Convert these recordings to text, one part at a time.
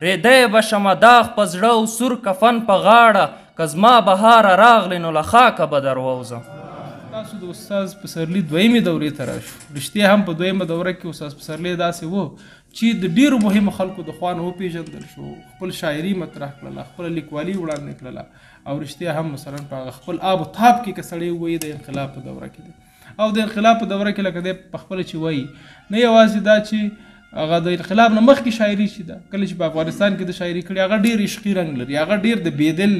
ریدی به شمه داغ په زړه او سور کفن په غاړه که زما بهاره راغلی نو له خاکه به در ووځم. تاسو د استاد پسرلي دویمې دورې ته راشو. رښتیا هم په دویمه دوره کې استاد پسرلي داسې و چې د ډېرو مهمو خلکو د خوا نه وپېژندل شو، خپل شاعري مطرح کړله، خپله لیکوالي وړاندې کړله او رښتیا هم مثلا په هغه خپل آب و تاب کې که سړی ووایي د انقلاب په دوره کې دی او د انقلاب په دوره کې لکه دی پخپله چې وایي نه یوازې دا چې هغه د انقلاب نه مخکې شاعري چې ده کله چې په افغانستان کې د شاعري کړي هغه ډېر عشقي رنګ لري، هغه ډېر د بېدل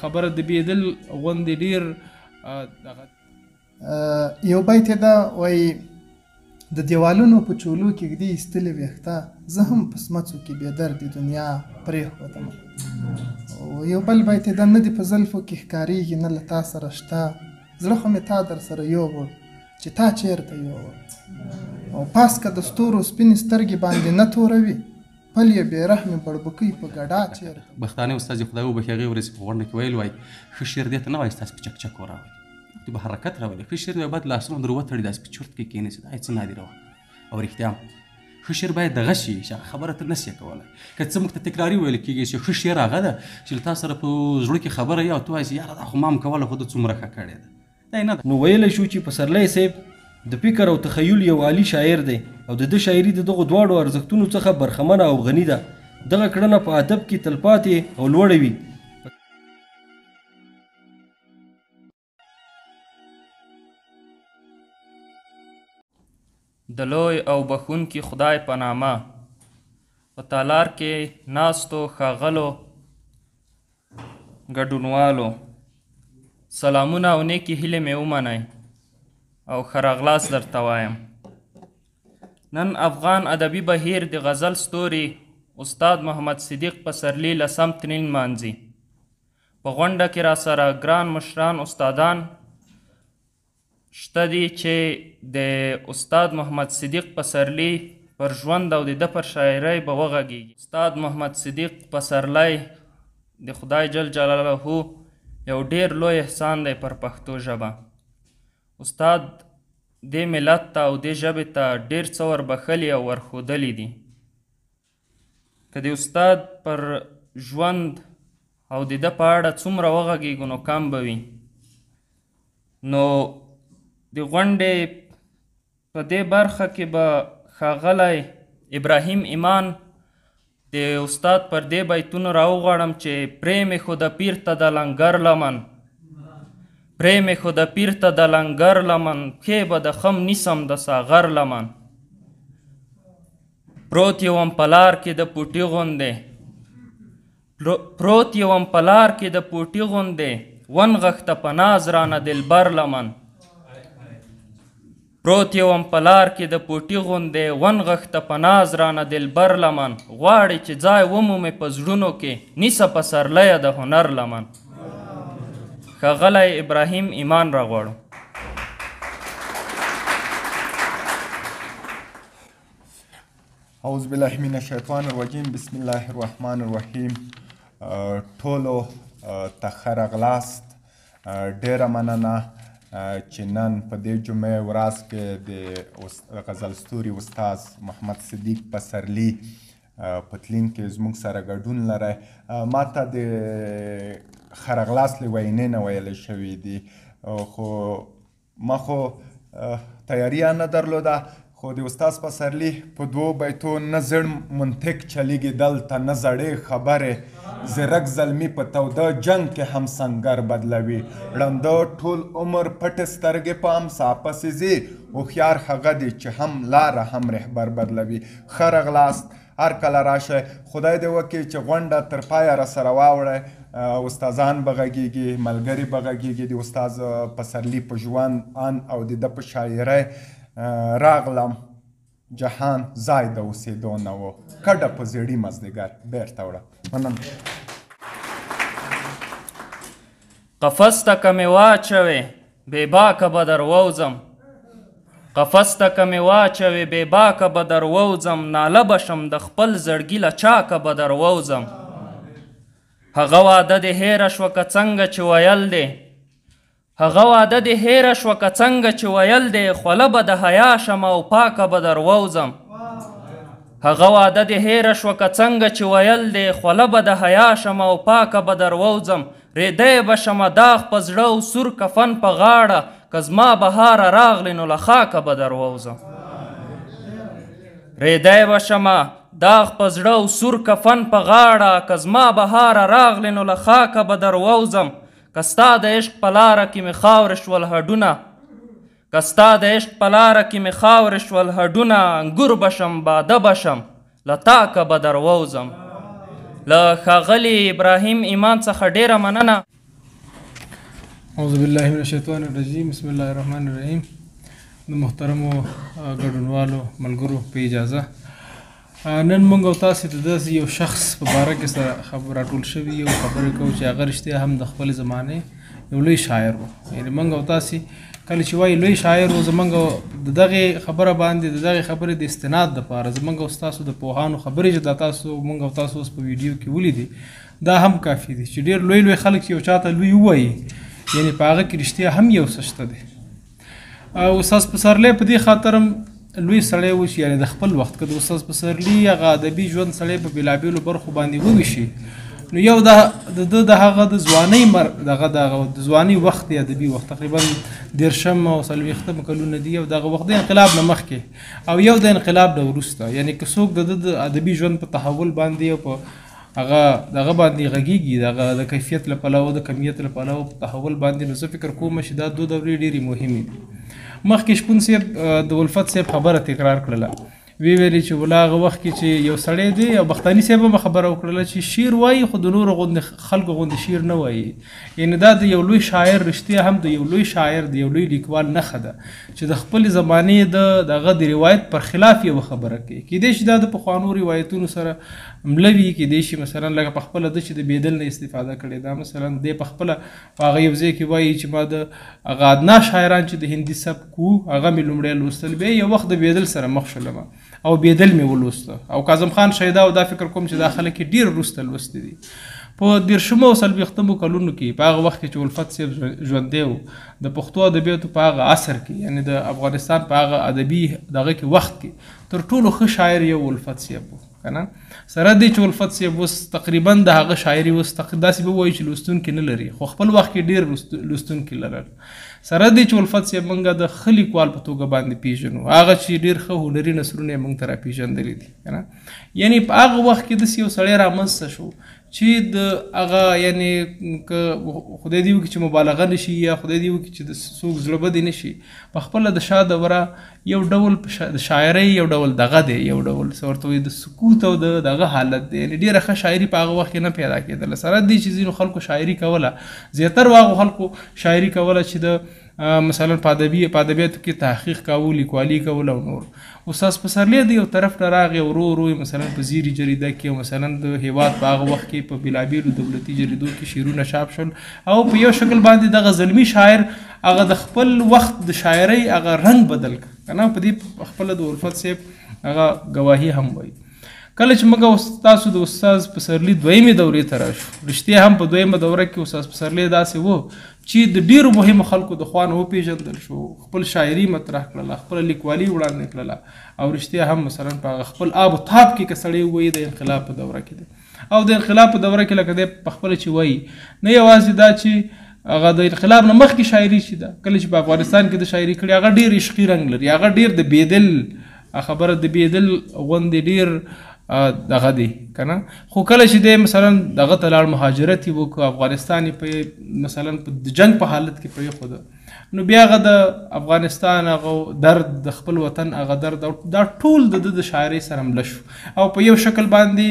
خبره د بېدل غوندې ډېر یو بیت یې دا وایي د دیوالونو په چولو کې ږدي ایستلې ویښته زه هم په سمڅو کې بېدردې دنیا پرېښودم. یو بل بیت یې دا نه دې په زلفو کې ښکارېږي نه له تا سره شته زړه خو مې تا در سره یووړ چې تا چېرته یووړ او پاس که د ستورو سپینې سترګې باندې نه توروي پل یې بې رحمې بړبوکۍ په ګډا چېرته. بختانه استاد خدای وبخښي هغې ورځې په غونډه کې ویل وایي ښه شعر دې ته نه وایي ستاسې په چکچکو راولي به حرکت راولي، ښه شعر باید لاسونه در وتړي داسې په چورت کې کښېنسي دا یې څه نادره وه او رښتیا هم ښه شعر باید دغه شي چې خبره ته نسي کولی که څه موږ ته تکراري ویل کېږي چې ښه شعر هغه ده چې له تا سره په زړه کې خبره یا ته وایې چې یاره دا خو ما هم کوله خو ده څومره ښه کړې ده دا نه ده. نو ویلی شو چې پسرلی صاحب د فکر او تخیل یو عالي شاعر دی او د ده شاعري د دغو دواړو ارزښتونو څخه برخمنه او غني ده. دغه کړنه په ادب کې تلپاتې او لوړه وي. د لوی او بخونکي خدای په نامه په تالار کې ناستو ښاغلو ګډونوالو سلامونه او نیکې هیلې مې ومنئ او ښه راغلاست درته وایم. نن افغان ادبي بهیر د غزل ستوري استاد محمد صدیق پسرلي له سمت نلمانځي. په غونډه کې را سره ګران مشران استادان شته دي چې د استاد محمد صدیق پسرلي پر ژوند او د ده پر شاعرۍ به وغږېږي. استاد محمد صدیق پسرلی د خدای جل جلاله یو ډېر لوی احسان دی پر پښتو ژبه. استاد دې ملت ته او دې ژبې ته ډېر څه وربښلي او ورښودلي دي. که د استاد پر ژوند او د ده په اړه څومره وغږېږو نو کم به وي. نو د غونډې په دې برخه کې به ښاغلی ابراهیم ایمان د استاد پر دې بیتونو راوغواړم چې پرې مې خو د پیر ته د لنګر لمن پرې مې خو د پیر ته د لنګر لمن پښې به د خم نیسم د ساغر لمن پروت یوم په لار کې د پوټي غوندې پروت یوم په لار کې د پوټي غوندې ونغښته په ناز رانه دلبر لمن پروت یوم په لار کې د پوټي غوندې ونغښته په ناز رانه دلبر لمن غواړي چې ځای ومومې په زړونو کې نیسه پسرلیه د هنر لمن. ښاغلی ابراهیم ایمان راغواړو. اعوذ بالله من الشیطان الرجیم بسم الله الرحمن الرحیم. ټولو ته ښه راغلاست. ډېره مننه چې نن په دې جمعې ورځ کې د غزل ستوري استاد محمد صدیق پسرلي پتلین کې زموږ سره ګډون لرئ. ما ته د ښه راغلاست له وینې نه ویلی شوي دي خو ما خو تیاري نه درلوده خو د استاد پسرلي په دوو بیتو نه زړ منطق چلیږي دلته نه زړې خبرې زیرک زلمي په توده جنگ کې هم سنګر بدلوي ړنده ټول عمر پټې سترګې په امسا پسې ځي هوښیار هغه دی چې هم لاره هم رهبر بدلوي. ښه راغلاست. هر کله راشئ. خدای دې وکړي چې غونډه تر پایه راسره واوړئ. استادان به غږېږي، ملګري به غږېږي. د استاد پسرلي په ژوند ان او د ده په شاعرۍ راغلم جهان ځای د اوسېدو نه و کډه په زیړي مازدیګر بېرته وړه. مننه. قفس ته که مې واچوې بې باکه به در ووځم قفس ته که مې واچوې بې باکه به در ووځم ناله به شم د خپل زړګي له چاکه به در ووځم هغه واده دې هېره شوه که څنګه چې ویل دی هغه واده دې هېره شوه که څنګه چې ویل دی خوله به د حیا شم او پاکه به در ووځم هغه واده دې هیره شوه که څنګه چې ویل دی خوله به د حیا شم او پاکه به در ووځم ریدی به شمه داغ په زړه او سور کفن په غاړه که زما بهاره راغلی نو له خاکه به در ووځم ریدی به شمه داغ په زړه او سور کفن په غاړه که زما بهاره راغلی نو له خاکه به در ووځم که ستا د عشق په لاره کې مې خاورې شول هډونه که ستا د عشق په لاره کې مې خاورې شول هډونه انګور بشم باده بشم له تاکه به در ووځم له ښاغلي ابراهیم ایمان څخه ډیره مننه. اعوذ بالله من الشیطان الرجیم بسم الله الرحمن الرحیم. د محترمو ګډونوالو ملګرو په اجازه نن موږ او تاسې ته داسې یو شخص په باره کې سره راټول شوي یو خبرې کوو چې هغه رښتیا هم د خپلې زمانې یو لوی شاعر و. یعنې موږ او تاسې کله چې وایي لوی شاعر و زموږ د دغې خبره باندې د دغې خبرې د استناد دپاره زموږ او ستاسو د پوهانو خبرې چې دا تاسو موږ او تاسو اوس په ویډیو کې ولیدي دا هم کافي دي چې ډېر لوی لوی خلک یو چاته لوی ووایي یعنې په هغه کې رښتیا هم یو څه شته دی. او استاد پسرلی په دې خاطر هم لوی سړی و چې یعنې د خپل وخت که د استاد پسرلي هغه ادبي ژوند سړی په بېلابېلو برخو باندې وویشي نو یو د هغه د ځوانۍ د ځوانۍ وخت دی ادبي وخت تقریبا 30 او 40 کلونه دي او دغه وخت د انقلاب نه مخکې او یو د انقلاب نه وروسته یعنې که څوک د ادبي ژوند په تحول باندې او په دغه باندې غږیږي د کیفیت له پلوه د کمیت له پلوه په تحول باندې نو زه فکر کوم چې دا دو دورې ډېرې مهمې دي. مخکې شپون صاحب د الفت صاحب خبره تکرار کړله ویلې چې ولا هغه وخت کې چې یو سړی دی او بختاني صاحب هم خبره وکړله چې شعر وایي خو د نورو غوندې خلکو غوندې شعر نه وایي. یعنې دا د یو لوی شاعر رښتیا هم د یو لوی شاعر د یو لوی لیکوال نښه ده چې د خپلې زمانې دغه د روایت پر خلاف یوه خبره کوي. کیدای شي دا د پخوانو روایتونو سره ملوي کیدای شي مثلا لکه په خپله ده چې د بېدل نه استفاده کړې ده مثلا دی په خپله په هغه یو ځای کې وایي چې ما د هغه ادنا شاعران چې د هندي سبک وو هغه مې لومړی لوستل بیا یو وخت د بېدل سره مخ شولم او بېدل مې ولوسته او کاظم خان شیدا او دا فکر کوم چې دا خلک ډېر وروسته لوستي دي. په 30 او 40 کلونو کې په هغه وخت کې چې الفت صاحب ژوندی و د پښتو ادبیاتو په هغه عصر کې یعنې د افغانستان په هغه ادبي دغه کې وخت کې تر ټولو ښه شاعر یو الفت صاحب و که نه سره دی چې الفت صاحب اوس تقریبا د هغه شاعري اوس داسې به ووایي چې لوستونکي نه لري خو خپل وخت کې ډېر لوستونکي لرل. سره دی چې الفت صاحب موږ د ښه لیکوال په توګه باندې پېژنو هغه چې ډېر ښه هنري نثرونه یې موږ ته راپېژندلي دي که نه. یعنې په هغه وخت کې داسې یو سړی رامنځته شو چې د هغه یعنې که خدای دې وکړي چې مبالغه نه شي یا خدای دې وکړي چې د څوک زړه بدې نه شي په خپله د شا دوره یو ډول د شاعرۍ یو ډول دغه دی یو ډول څه ورته وایي د سکوت او دغه حالت دی یعنې ډېره ښه شاعري په هغه وخت کې نه پیدا کېدله. سره دې چې ځینو خلکو شاعري کوله زیاتر هغو خلکو شاعري کوله چې د مثلا په ادبیاتو کې تحقیق کاوه لیکوالي کول او نور. استاد پسرلی د یو طرف نه راغی ورو ورو مثلا په زیري جریده کې او مثلا د هیواد په هغه وخت کې په بېلابېلو دولتي جریدو کې شعرونه چاپ شول او په یو شکل باندې دغه زلمي شاعر هغه د خپل وخت د شاعرۍ هغه رنګ بدل کړ که نه. په دې خپله د الفت صاحب هغه ګواهي هم وایي. کله چې موږ تاسو د استاد پسرلي دویمې دورې ته راشو رښتیا هم په دویمه دوره کې استاد پسرلی داسې و چې د ډېرو مهمو خلکو د خوا نه وپېژندل شو خپل شاعري مطرح کړله خپله لیکوالي وړاندې کړله او رښتیا هم مثلا په خپل آب و تاب کې که سړی ووایي د انقلاب په دوره کې دی او د انقلاب په دوره کې لکه دی په خپله چې وایي نه یوازې دا چې هغه د انقلاب نه مخکې شاعري چې ده کله چې په افغانستان کې د شاعري کړې هغه ډېر عشقي رنګ لري هغه ډېر د بېدل خبره د بېدل غوندې ډېر دغه دی که نه. خو کله چې دی مثلا دغه ته لاړ مهاجرت یې وکړو افغانستان یې مثلا په جنګ په حالت کې پرېښوده نو بیا هغه د افغانستان هغه درد د خپل وطن هغه درد دا ټول د شاعرۍ سره مله شو او په یو شکل باندې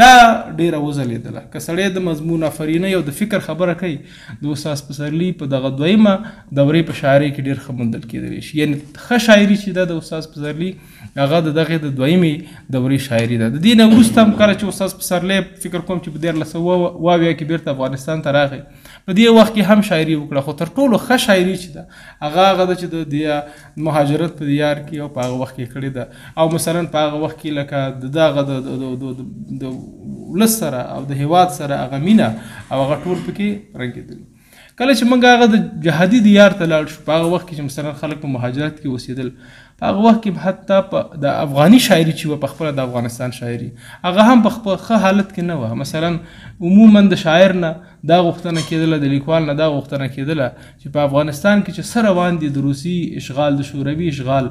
لا ډېره وځلېدله. که سړی د مضمون آفرینۍ او د فکر خبره کوي د استاد پسرلي په دغه دویمه دورې په شاعرۍ کې ډېر ښه موندل کېدلی شي. یعنې ښه شاعري چې ده د استاد پسرلي هغه د دغې د دویمې دورې شاعري ده. د دې نه وروسته هم کله چې استاد پسرلی فکر کوم چې په 1900 کې بیرته افغانستان ته راغی په دې وخت کې هم شاعري وکړه خو تر ټولو ښه شاعري چې ده هغه ده چې د مهاجرت په دیار کې او په هغه وخت کې کړې ده او مثلا په هغه وخت کې لکه دغه د ولس سره او د هیواد سره هغه مینه او هغه ټول پکې رنګېدلي. کله چې موږ هغه د جهادي دیار ته لاړ شو په هغه وخت کې چې مثلا خلک په مهاجرت کې اوسېدل په هغه وخت کې حتی په د افغاني شاعري چې وه په خپله د افغانستان شاعري هغه هم په خپل ښه حالت کې نه وه. مثلا عموما د شاعر نه دا غوښتنه کېدله، د لیکوال نه دا غوښتنه کېدله چې په افغانستان کې چې څه روان دي د روسي اشغال د شوروي اشغال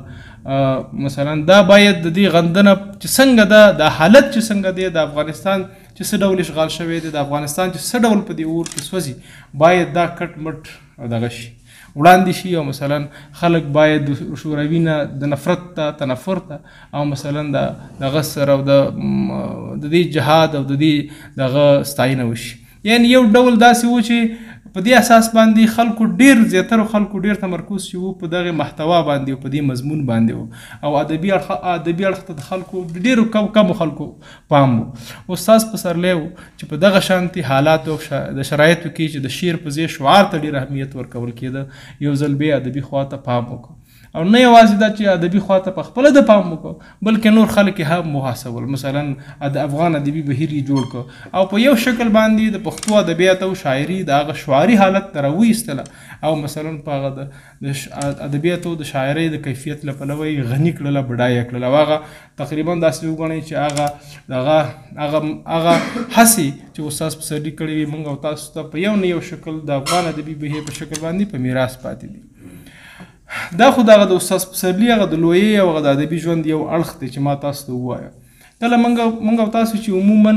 مثلا دا باید د دې غندنه چې څنګه ده د حالت چې څنګه دی د افغانستان چې څه ډول اشغال شوی دی د افغانستان چې څه ډول په دې اور کې سوځي باید دا کټ مټ دغه شي وړاندې شي، او مثلا خلک باید د شوروي نه د نفرت ته تنفر ته او مثلا دغه سره او د دې جهاد او د دې دغه ستاینه وشي. یعنی یو ډول داسې و چې په دې اساس باندې خلکو ډېر زیاتره خلکو ډېر تمرکز چې و په دغه محتوا باندې او په دې مضمون باندې و او ادبي اړخ ته د خلکو ډېرو کمو خلکو پام و. استاد پسرلی و چې په دغه شانتي حالاتو د شرایطو کې چې د شعر په ځای شعار ته ډېر اهمیت ورکول کېده یو ځل بیا ادبي خوا ته پام وکړو او نه یوازې دا چې ادبي خوا ته په خپله د پام وکړو بلکې نور خلک یې هم وهڅول. مثلا د افغان ادبي بهیر یې جوړ کړو او په یو شکل باندې د پښتو ادبیات او شاعري د هغه شعاري حالت ته راویستله او مثلا په هغه د ادبیاتو د شاعرۍ د کیفیت له پلوه یې غني کړله بډایه کړله او هغه تقریبا داسې وګڼئ چې هغه هڅې چې استاد پسرلي کړې وي موږ او تاسو ته په یو نه یو شکل د افغان ادبي بهیر په شکل باندې په میراث پاتې دي. دا خو دغه د استاد پسرلي هغه د لویۍ او هغه د ادبي ژوند یو اړخ دی چې ما تاسو ته ووایه. کله موږ او تاسو چې عموما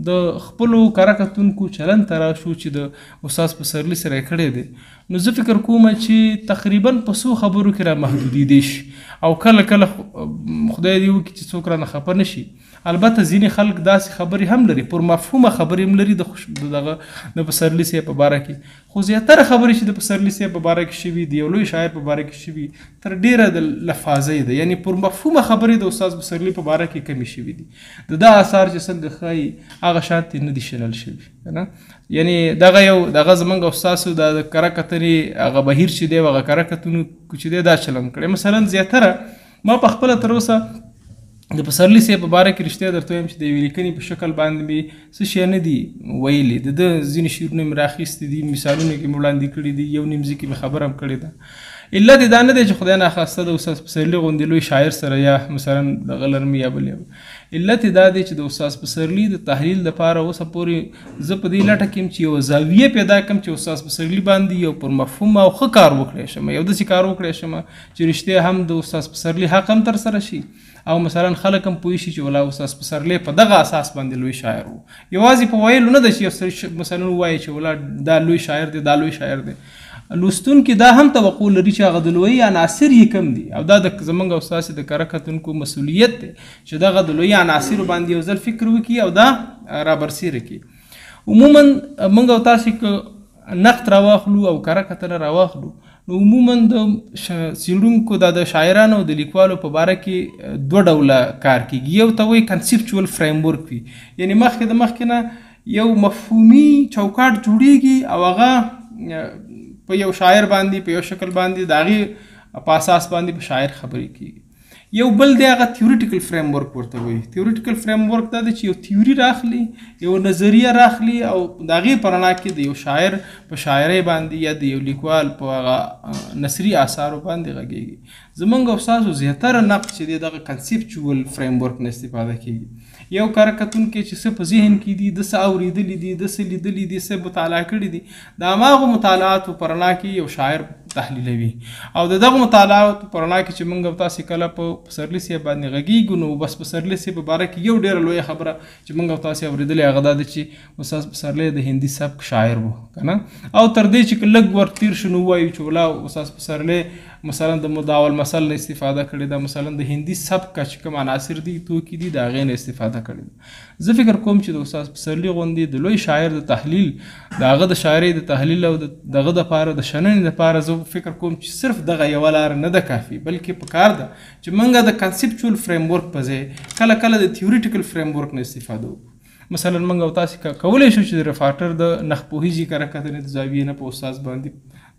د خپلو کره کتونکو چلند ته راشو چې د استاد پسرلي سره یې کړی دی نو زه فکر کوم چې تقریبا په څو خبرو کې را محدودېدی شي او کله کله خدای دې وکړي چې څوک رانه خفه نه شي. البته ځینې خلک داسې خبرې هم لري پر مفهومه خبرې هم لري دغه د پسرلي صاحب په باره کې، خو زیاتره خبرې چې د پسرلي صاحب په باره کې شوي د یو لوی شاعر په باره کې شوي تر ډیره د لفاظۍ ده، یعنی پر مفهومه خبرې د استاد پسرلي په باره کې کمې شوي دي. د دا اثار چې څنګه ښایي هغه شانتې نه دي شنل شوي که نه، یعنی دغه یو دغه زموږ او ستاسو د کره کتنې هغه بهیر چې دی هغه کره کتونکو چې دی دا چلند کړی. مثلا زیاتره ما په خپله تر اوسه د پسرلي صاحب په باره کې رښتیا درته وایم چې د یوې لیکنې په شکل باندې مې څه شی نه دي ویلي، د ده ځینې شعرونه مې راخیستي دي، مثالونه کې مې وړاندې کړي دي، یو نیم ځکه مې خبره هم کړې ده. علت دا نه دی چې خدای ناخواسته د استاد پسرلي غوندې لوی شاعر سره یا مثلا دغه لرم یا بل علت دا دی چې د استاد پسرلي د تحلیل دپاره اوسه پورې زه په دې لټه کې یم چې یوه زاویه پیدا کړم چې استاد پسرلي باندې یو پر مفهوم او ښه کار وکړی شم، یو داسې کار وکړی شم چې رښتیا هم د استاد پسرلي حق هم ترسره شي او مثلا خلک هم پوه شي چې ولا استاد پسرلی په دغه اساس باندې لوی شاعر و. یوازې په ویلو نه ده چې یو سړی مثلا ووایي چې ولا دا لوی شاعر دی دا لوی شاعر دی، لوستونکي دا هم توقع لري چې هغه د لویۍ عناصر یې کم دي او دا د زموږ او ستاسې د کره کتونکو مسؤلیت دی چې دغه د لویۍ عناصرو باندې یو ځل فکر وکړي او دا رابرسېره کړي. عموما موږ او تاسې که نقد راواخلو او کره کتنه راواخلو نو عموما د څېړونکو د شاعرانو د لیکوالو په باره کې دوه ډوله کار کېږي. یو ته وایي کنسپچوال فریم ورک وي، یعنې مخکې د مخکې نه یو مفهومي چوکاټ جوړیږي او هغه په یو شاعر باندې په یو شکل باندې د هغې په اساس باندې په شاعر خبرې کېږي. یو بل دی هغه تیوریټیکل فریم ورک ورته وایي. تیوریټیکل فریم ورک دا دی چې یو تیوري راخلي، یو نظریه راخلي او د هغې په رڼا کې د یو شاعر په شاعرۍ باندې یا د یو لیکوال په هغه نثري اثارو باندې غږېږي. زموږ او ستاسو زیاتره نقد چې دی دغه کنسپچوال فریم ورک نه استفاده کېږي. یو کره کتونکی چې څه په ذهن کې دي، د څه اورېدلي دي، د څه لیدلي دي، څه مطالعه کړي دي، د هماغو مطالعاتو په رڼا کې یو شاعر تحلیلوي او د دغه مطالعاتو په رڼا کې چې موږ او تاسې کله په پسرلي صاحب باندې غږېږو نو بس پسرلي صاحب په باره کې یو ډېره لویه خبره چې موږ او تاسې اورېدلې هغه دا ده چې استاد پسرلی د هندي سبک شاعر و که نه، او تر دې چې لږ ور تېر شو نو ووایو چې ولا استاد پسرلی مثلا د مداول مثل نه استفاده کړې ده، مثلا د هندي سبک چې کوم عناصر دي توکي دي د هغې نه استفاده کړې ده. زه فکر کوم چې د استاد پسرلي غوندې د لوی شاعر د تحلیل د هغه د شاعرۍ د تحلیل او دغه دپاره د شننې دپاره زه فکر کوم چې صرف دغه یوه لاره نه ده کافي، بلکې پکار ده چې موږ د کنسپچوال فریم ورک په ځای کله کله د تیوریټیکل فریم ورک نه استفاده وکړو. مثلا موږ او تاسې کولی شو چې د رفارټر د نخپوهیزې کره کتنې د زاویې نه په استاد باندې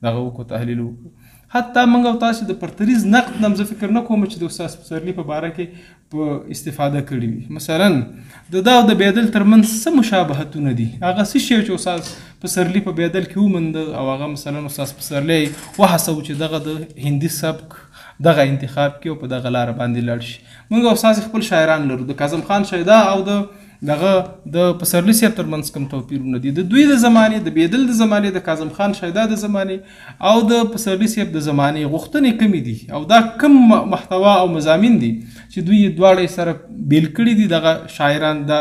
دغه وکړو تحلیل وکړو. حتی موږ او تاسې د پرتریز نقد نه زه فکر نه کوم چې د استاد پسرلي په باره کې په استفاده کړي وي. مثلا د دا او د بیدل ترمنځ څه مشابهتونه دي، هغه څه شی چې استاد پسرلي په بیدل کې ومونده او هغه مثلا استاد پسرلی وهڅو چې دغه د هندي سبک دغه انتخاب کړي او په دغه لاره باندې لاړ شي. موږ او تاسو خپل شاعران لرو، د کاظم خان شیدا او دغه د پسرلي صاحب ترمنځ کوم توپیرونه دي، د دوی د زمانې، د بیدل د زمانې، د کاظم خان شیدا د زمانې او د پسرلي صاحب د زمانې غوښتنې کمې دي او دا کم محتوا او مضامین دي چې دوی دواړه سره بیل کړي دي، دغه شاعران د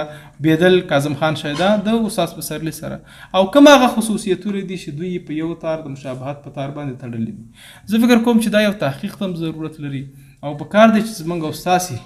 بیدل کاظم خان شیدا د استاد پسرلي سره، او کوم هغه خصوصیتونه دي چې دوی په یو تار د مشابهت په تار باندې تړلي دي. زه فکر کوم چې دا یو تحقیق ته ضرورت لري او په کار دی چې زموږ او ستاسې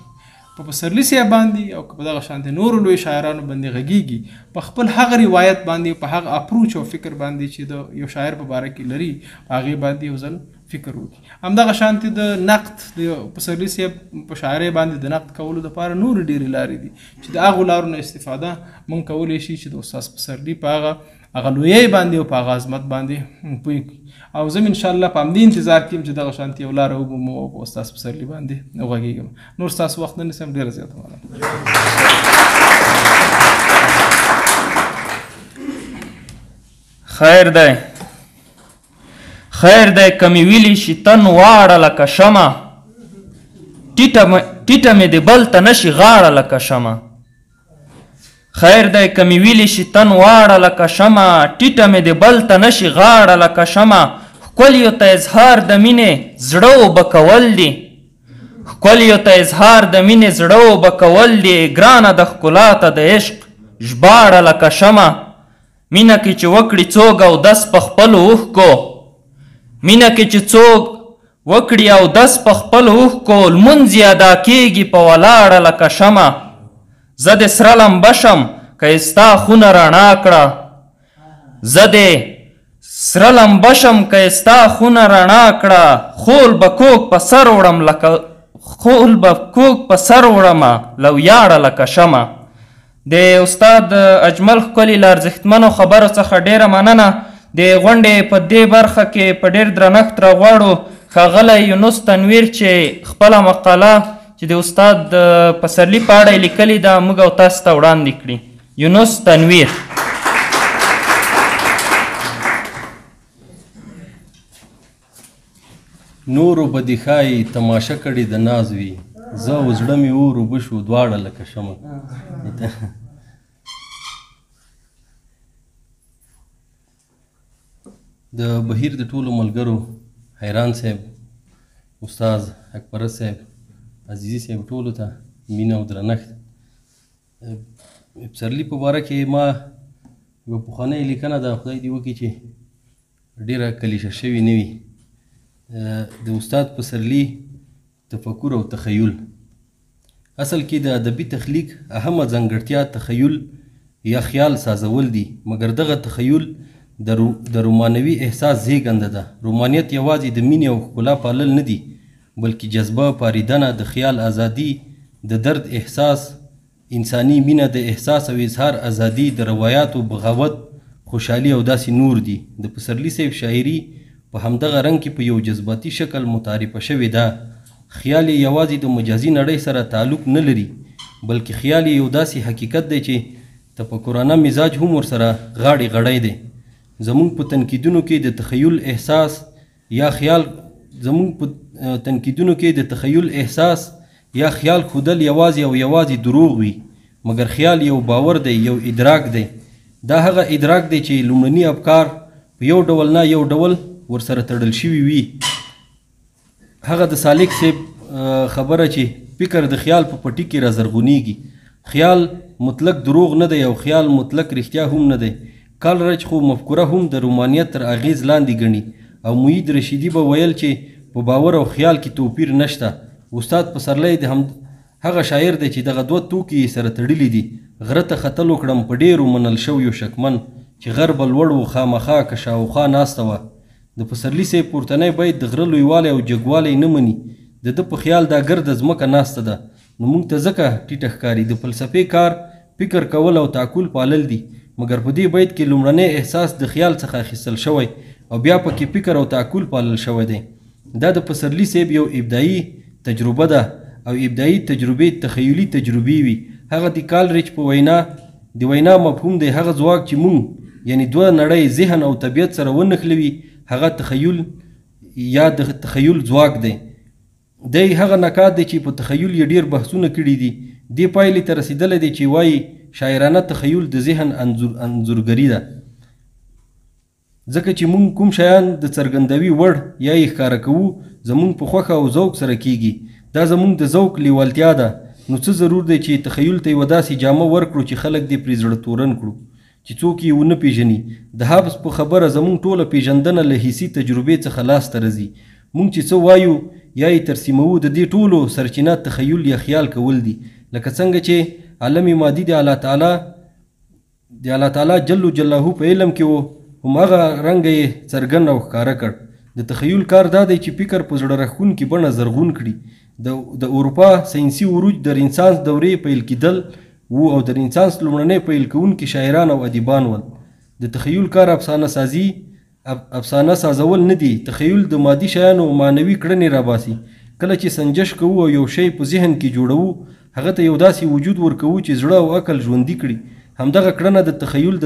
په پسرلي صاحب باندې او په دغه شانتې نورو لوی شاعرانو باندې غږیږي، په خپل هغه روایت باندې، په هغه اپروچ او فکر باندې چې د یو شاعر په باره کې لري، هغې باندې یو ځل فکر وکړي. همدغه شانتې د نقد د پسرلي صاحب په شاعرۍ باندې د نقد کولو دپاره نورې ډېرې لارې دي چې د هغو لارو نه استفاده موږ کولی شي چې د استاد پسرلي په هغه لویۍ باندې او په هغه عظمت باندې پوه کړي. او زه انشاءالله په همدې انتظار کې یم چې دغه شانتې یو لاره ومومو او په استاد پسرلي باندې وغږېږم. نور ستاسو وخت نه نیسم، ډېره زیاته مننه. خیر دی که مې ویلي شي تن واړه لکه شمه، ټیټه مې د بل ته نشي غاړه لکه شمه. خیر دی که مې ویلي شي تن واړه لکه شمه، ټیټه مې د بل ته نشي غاړه لکه شمه. ښکلیو ته اظهار د مینې زړه اوبه کول دي، ښکلیو ته اظهار د مینې زړه اوبه کول دي. ګرانه د ښکلا ته د عشق ژباړه لکه شمه. مینه کې چې وکړي څوک او دس په خپلو اوښکو، مینه کې چې څوک وکړي او دس په خپلو اوښکو، لمونځ یې ادا کېږي په ولاړه لکه شمه. زه د سره لمبه شم که یې ستا خونه رڼا کړه، زه د سره لمبه شم که یې ستا خونه رڼا کړه. خول به کوږ په سر وړم خول به کوږ په سر وړمه له ویاړه لکه شمه. د استاد اجمل ښکلي له ارزښتمنو خبرو څخه ډېره مننه. د غونډې په دې برخه کې په ډېر درنښت راغواړو ښاغلی یونس تنویر چې خپله مقاله چې د استاد پسرلي په اړه یې لیکلې ده موږ او تاسو ته وړاندې کړي. یونس تنویر. نورو به دې ښایي تماشه کړې د ناز وي، زه او زړه مې اور اوبه شو دواړه لکه شمه. د بهیر د ټولو ملګرو، حیران صاحب، استاد اکبر صاحب، عزیزي صاحب، ټولو ته مینه او درنښت. پسرلي په باره کې ما یوه پخوانۍ لیکنه ده، خدای دې وکړي چې ډېره کلیشه شوې نه وي. د استاد پسرلي تفکر او تخیل. اصل کې د ادبي تخلیق اهمه ځانګړتیا تخیل یا خیال سازول دي، مګر دغه تخیل د رومانوي احساس زیږنده ده. رومانیت یوازې د مینې او ښکلا پالل نه دي، بلکې جذبه، پاریدنه، د خیال ازادي، د درد احساس، انساني مینه، د احساس او اظهار ازادي، د روایاتو بغاوت، خوشحالي او داسې نور دي. د پسرلي صاحب شاعري په همدغه رنګ کې په یو جذباتي شکل متعارفه شوې ده. خیال یې یوازې د مجازي نړۍ سره تعلق نه لري، بلکې خیال یې یو داسې حقیقت دی چې تفکرانه مزاج هم ورسره غاړې غړی دی. زمونږ په تنقیدونو کې د تخیل احساس یا خیال ښودل یوازې او یوازې دروغ وي، مګر خیال یو باور دی، یو ادراک دی. دا هغه ادراک دی چې لومړني افکار په یو ډول نه یو ډول ورسره تړل شوي وي. هغه د سالک صاحب خبره چې فکر د خیال په پټي کې رازرغونیږي. خیال مطلق دروغ نه دی او خیال مطلق رښتیا هم نه دی. کالرچ خو مفکوره هم د رومانیت تر اغیز لاندې ګڼي او معید رشیدي به ویل چې په باور او خیال کې توپیر نشته. استاد پسرلی د هغه شاعر دی چې دغه دوه توکي سره تړلي دي. غره ته ختل وکړم په ډېرو منل شویو شکمن، چې غر به لوړ و خامخا که شاوخوا ناسته وه. د پسرلي صاحب پورتنی بیت د غره لویوالی او جګوالی نه مني. د ده په خیال دا ګرده ځمکه ناسته ده، نو موږ ته ځکه ټیټه ښکاري. د فلسفې کار فکر کول او تعقل پالل دي، مګر په دې بیت کې لومړنی احساس د خیال څخه اخیستل شوی او بیا پکې فکر او تعقل پالل شوی دی. دا د پسرلي صاحب یو ابدایي تجربه ده او ابدایي تجربې تخیلي تجربې وي. هغه د کالریچ په وینا د وینا مفهوم دی هغه ځواک چې مونږ یعنی دوه نړۍ ذهن او طبیعت سره ونښلوي، هغه تخیل یا د تخیل ځواک دی. دی هغه نکات دی چې په تخیل یې ډیر بحثونه کړي دي. دې پایلې ته رسېدلی دی چې وایي شاعرانه تخیل د ذهن انځورګري ده، ځکه چې مونږ کوم شیان د څرګندوي وړ یا یې ښکاره کوو زمونږ په خوښه او ذوق سره کیږي. دا زمونږ د ذوق لیوالتیا ده. نو څه ضرور دی چې تخیل ته یوه داسې جامه ورکړو چې خلک دې پرې زړه تورن کړو چې څوک یې ونه پیژني. د حبس په خبره زمونږ ټوله پیژندنه له حسي تجربې څخه لاسته راځي. مونږ چې څه وایو یا یې ترسیموو د دې ټولو سرچینه تخیل یا خیال کول دي، لکه څنګه چې عالم مادي د الله تعالی جل جلاله په علم کې و، هماغه رنګه یې څرګند او ښکاره کړ. د تخیل کار دا دی چې فکر په زړه راښکونکې بڼه زرغون کړي. د اروپا ساینسي عروج د رنسانس دورې پیل کېدل و او د رنسانس لومړنی پیل کوونکي شاعران او ادیبان ول. د تخیل کار افسانه سازول نه دي. تخیل د مادي شیانو معنوي کړنې راباسي. کله چې سنجش کوو او یو شی په ذهن کې جوړوو، هغه ته یو داسې وجود ورکوو چې زړه او عقل ژوندي کړي. همدغه کړنه د تخیل د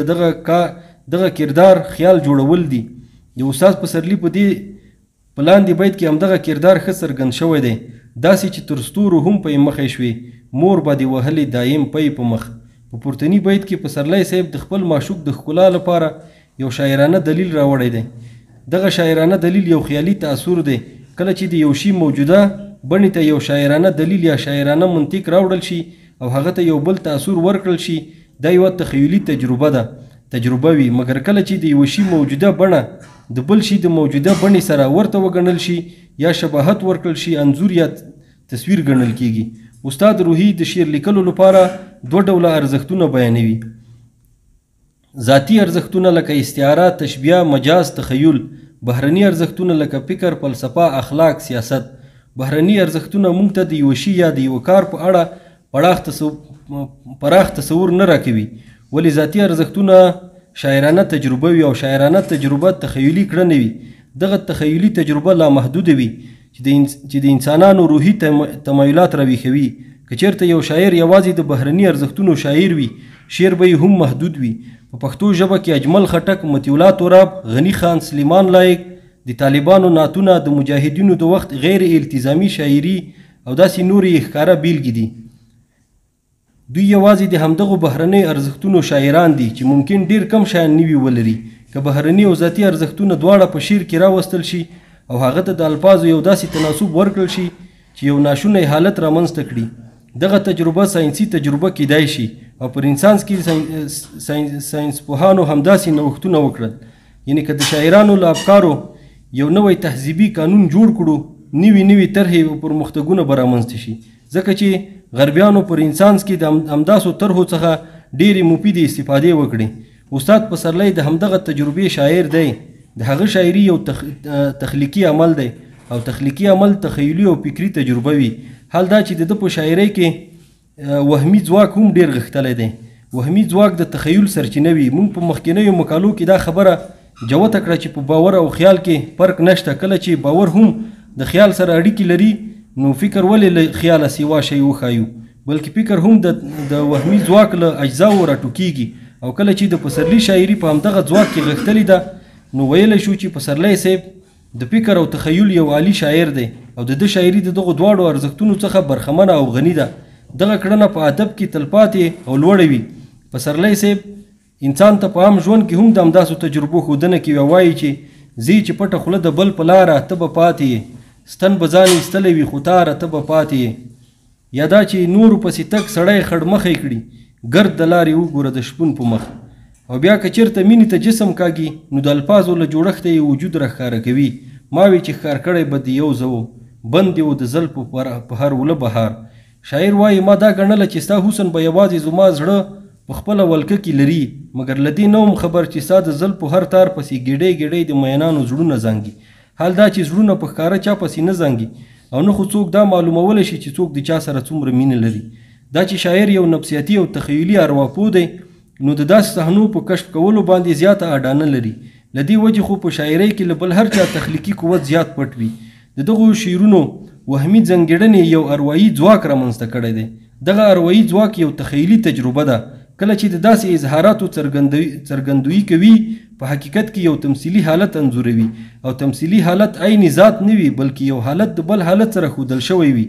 دغه کردار خیال جوړول دي. د استاد پسرلي په لاندې بیت کې همدغه کردار ښه څرګند شوی دی. داسې چې تر ستورو هم پی مخی شوې، مور به دې وهلې دایم پی په مخ. په پورتني بیت کې پسرلی صاحب د خپل معشوق د ښکلا لپاره یو شاعرانه دلیل راوړی دی. دغه شاعرانه دلیل یو خیالي تأثر دی. کله چې د یو شي موجوده بڼې ته یو شاعرانه دلیل یا شاعرانه منطق راوړل شي او هغه ته یو بل تأثر ورکړل شي، دا یوه تخیلي تجربه وي. مګر کله چې د یو شي موجوده بڼه د بل شي د موجوده بڼې سره ورته وګڼل شي یا شباهت ورکړل شي، انځور یا تصویر ګڼل کیږي. استاد روحي د شعر لیکلو لپاره دوه ډوله ارزښتونه بیانوي: ذاتي ارزښتونه لکه استعاره، تشبیه، مجاز، تخیل. بهرني ارزښتونه لکه فکر، فلسفه، اخلاق، سیاست. بهرني ارزښتونه موږ ته د یو شي یا د یو کار په اړه پراخ تصور نه راکوي، ولې ذاتي ارزښتونه شاعرانه تجربه وي او شاعرانه تجربه تخیلي کړنه وي. دغه تخیلي تجربه لامحدوده وي چې د انسانانو روحي تمایلات راویښوي. که چېرته یو شاعر یوازې د بهرني ارزښتونو شاعر وي، شعر به یې هم محدود وي. په پښتو ژبه کې اجمل خټک، مطیع الله توراب، غني خان، سلیمان لایق، د طالبانو نعتونه، د مجاهدینو د وخت غیر التزامي شاعري او داسې نورې ښکاره بیلګې دي. دوی یوازې د همدغو بهرني ارزښتونو شاعران دي چې ممکن ډیر کم شیان نوي ولري. که بهرني او ذاتي ارزښتونه دواړه په شعر کې راوستل شي او هغه ته د الفاظو یو داسې تناسب ورکړل شي چې یو ناشونی حالت رامنځته کړي، دغه تجربه ساینسي تجربه کیدای شي. او پر انسان کې ساینس پوهانو همداسې نوښتونه وکړل. یعنې که د شاعرانو له افکارو یو نوی تهذیبي قانون جوړ کړو، نوي طرحې او پرمختګونه به رامنځته شي. ځکه چې غربیانو پر انسانس کې د همداسو طرحو څخه ډېرې مفیدې استفادې وکړي. استاد پسرلی د همدغه تجربې شاعر دی. د هغه شاعري یو تخلیقي عمل دی او تخلیقي عمل تخیلي او فکري تجربه وي. حال دا چې د ده په شاعرۍ کې وهمي ځواک هم ډېر غښتلی دی. وهمي ځواک د تخیل سرچینه وي. موږ په مخکینیو مقالو کې دا خبره جوته کړه چې په باور او خیال کې فرق نشته. کله چې باور هم د خیال سره اړیکې لري، نو فکر ولې له خیاله سیوا شی وښایو، بلکې فکر هم د وهمي ځواک له اجزاو راټوکېږي. او کله چې د پسرلي شاعري په همدغه ځواک کې غښتلې ده، نو ویلی شو چې پسرلی صاحب د فکر او تخیل یو عالی شاعر دی او د ده شاعري د دغو دواړو ارزښتونو څخه برخمنه او غني ده. دغه کړنه په ادب کې تلپاتې او لوړه وي. پسرلی صاحب انسان ته په عام ژوند کې هم د همداسو تجربو ښودنه کوي او وایي چې ځي چې پټه خوله د بل په لاره ته به پاتې یې، ستن به ځان ایستلی وي خو تاره ته به پاتې یې. یا دا چې نورو پسې تک سړی خړمخی کړي، ګرد د لارې وګوره د شپون په مخ. او بیا که چېرته مینې ته جسم کاږي، نو د الفاظو له جوړښته یې وجود راښکاره کوي. ما وی چې ښکار کړی به د یو زه و، بند یې و د زلفو په هر وله بهار. شاعر وایي ما دا ګڼله چې ستا حسن به یوازې زما زړه په خپله ولکه کې لري، مګر له دې نه وم خبر چې ستا د زلفو هر تار پسې ګېډۍ د مینانو زړونه زانګي. حال دا چې زړونه په ښکاره چا پسې نه زانګي او نه خو څوک دا معلومولی شي چې څوک د چا سره څومره مینه لري. دا چې شاعر یو نفسیاتي او تخیلي ارواپوه دی، نو د داسې صحنو په کشف کولو باندې زیاته اډانه لري. له دې وجې خو په شاعرۍ کې له بل هر چا تخلیقي قوت زیات پټ وي. د دغو شعرونو وهمي ځانګړنې یو اروايي ځواک رامنځته کړی دی. دغه اروايي ځواک یو تخیلي تجربه ده. کله چې د داسې اظهاراتو څرګندویي کوي په حقیقت کې یو تمثیلي حالت انځوروي او تمثیلي حالت عین ذات نه وي بلکې یو حالت د بل حالت سره ښودل شوی وي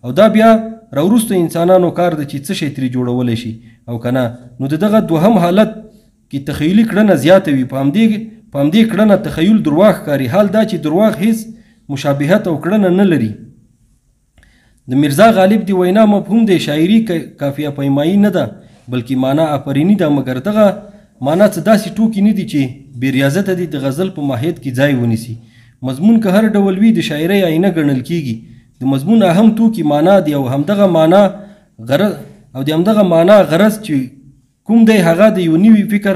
او دا بیا راوروسته انسانانو کار ده چې څه شی ترې جوړولی شي او که نه نو د دغه دوهم حالت کې تخیلي کړنه زیاته وي. په همدې کړنه تخیل درواغ ښکاري. حال دا چې درواغ هیڅ مشابهت او کړنه نه لري. د میرزا غالب دی وینا مفهوم د شاعري کافیه پیمایي نه ده بلکې معنا آفریني ده، مګر دغه معنا څه داسې ټوکي نه دي چې بې ریاضته دي د غزل په ماهیت کې ځای ونیسي. مضمون که هر ډول وي د شاعرۍ آینه ګڼل کیږي. د مضمون اهم توکي معنا دي او همدغه معنا غرض چې کوم دی هغه د یو نوي فکر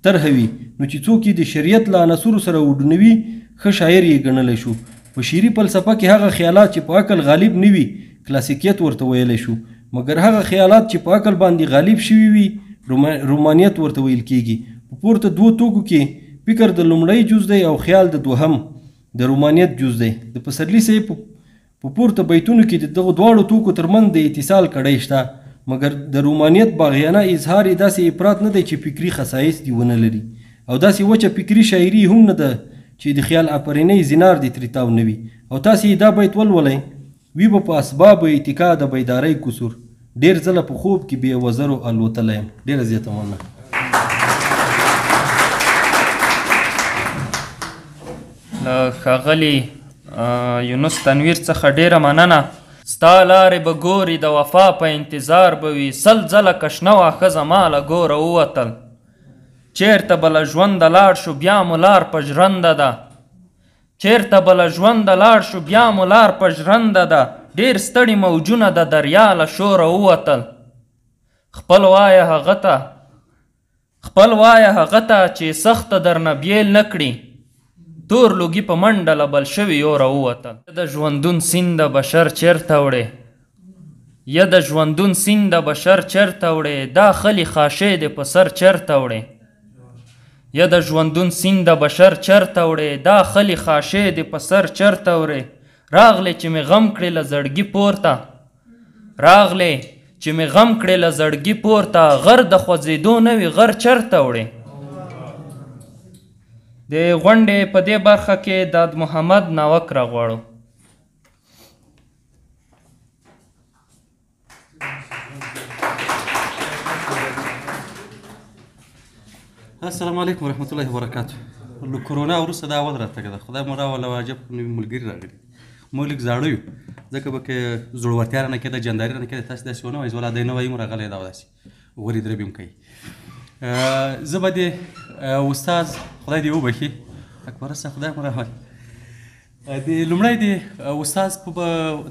طرحه وي. نو چې څوک د شریعت له عناصرو سره وډنوي ښه شاعر یې ګڼلی شو. په شعري فلسفه کې هغه خیالات چې په عقل غالب نه وي کلاسیکیت ورته ویلی شو، مګر هغه خیالات چې په عقل باندې غالب شوي وي رومانیت ورته ویل کیږي. په پورته دوو توکو کې فکر د لومړی جز دی او خیال د دوهم د رومانیت جز دی. د پسرلي صاحب په پورته بیتونو کې د دغه دواړو توکو ترمنځ د اتصال کړی شته، مګر د رومانیت باغیانه اظهار یې داسې افراط نه دی چې فکري خصایص دې ونه لري او داسې وچه فکري شاعري هم نه ده چې د خیال آفرینۍ زینار دې ترې تاو نه وي. او تاسې دا بیت ولولئ: وی به په اسباب اتکا د بیدارۍ قصور، ډېر ځله په خوب کې بې وزرو الوتلی یم. ډېره زیاته مننه. له ښاغلي یونس تنویر څخه ډېره مننه. ستا لارې به ګوري د وفا په انتظار به وي، سل ځله کشنه وه ښځه ما له ګوره ووتل. چیرته به له ژونده لاړ شو بیا مو لار په ژرنده ده، چیرته به له ژونده لاړ شو بیا مو لار په ژرنده ده، ډېر ستړي موجونه د دریا له شوره ووتل. خپل وایه هغه ته چې سخته درنه بیل نه کړي، تور لوګي په منډه له بل شوي اوره ووتل. د ژوندون سیند د بشر چیرته وړې، یا د ژوندون سیند د بشر چیرته وړې، دا خلي خاشې دې په سر چیرته وړې، یا د ژوندون سیند د بشر چیرته وړې، دا خلي خاشې دې په سر چیرته وړې. راغلې چې مې غم کړې له زړګي پورته، راغلې چې مې غم کړې له زړګي پورته، غر د خوځېدو نه وي غر چیرته وړې. د غونډې په دې برخه کې داد محمد ناوک راغواړو. السلام علیکم ورحمت الله وبرکاتو. له کرونا وروسته دا اول راتګ ده. خدای مو راوله عجب نوي ملګري راغلي. موږ لږ زاړه یو، ځکه به که زړورتیا رانه کېده، جانداري رانه کېده، تاسې داسې ونه وایي زه ولا دی نه وایم راغلی دا داسې غورې دربې هم کوي. زه به د استاد خدای دې وبخي اکبر صاحب خدای مو راولي د لومړی د استاد